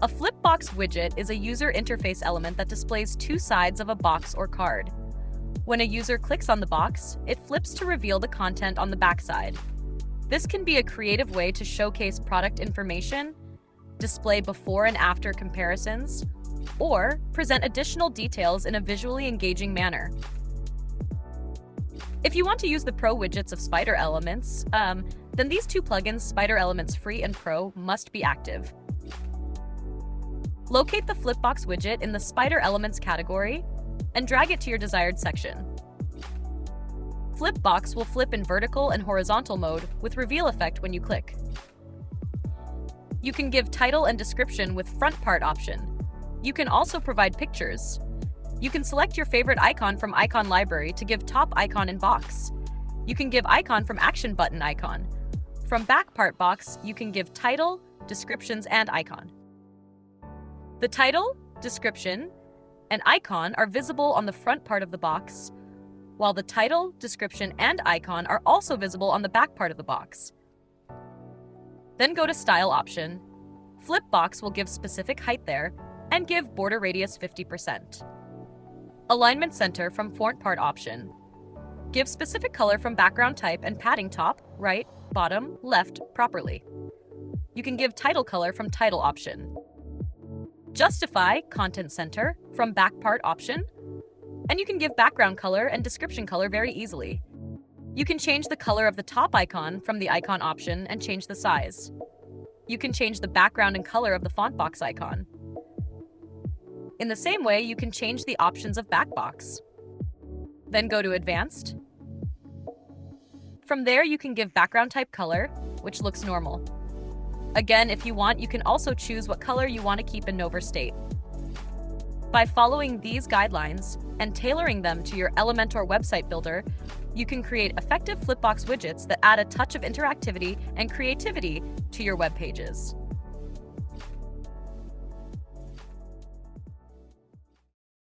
A flip box widget is a user interface element that displays two sides of a box or card. When a user clicks on the box, it flips to reveal the content on the backside. This can be a creative way to showcase product information, display before and after comparisons, or present additional details in a visually engaging manner. If you want to use the Pro widgets of Spider Elements, then these two plugins, Spider Elements Free and Pro, must be active. Locate the Flipbox widget in the Spider Elements category and drag it to your desired section. Flipbox will flip in vertical and horizontal mode with reveal effect when you click. You can give title and description with front part option. You can also provide pictures. You can select your favorite icon from icon library to give top icon in box. You can give icon from action button icon. From back part box, you can give title, descriptions, and icon. The title, description, and icon are visible on the front part of the box, while the title, description, and icon are also visible on the back part of the box. Then go to Style option. Flipbox will give specific height there and give border radius 50%. Alignment center from font part option. Give specific color from background type and padding top, right, bottom, left properly. You can give title color from title option. Justify content center from back part option. And you can give background color and description color very easily. You can change the color of the top icon from the icon option and change the size. You can change the background and color of the font box icon. In the same way, you can change the options of Backbox. Then go to Advanced. From there, you can give background type color, which looks normal. Again, if you want, you can also choose what color you want to keep in overstate. By following these guidelines and tailoring them to your Elementor website builder, you can create effective Flipbox widgets that add a touch of interactivity and creativity to your web pages.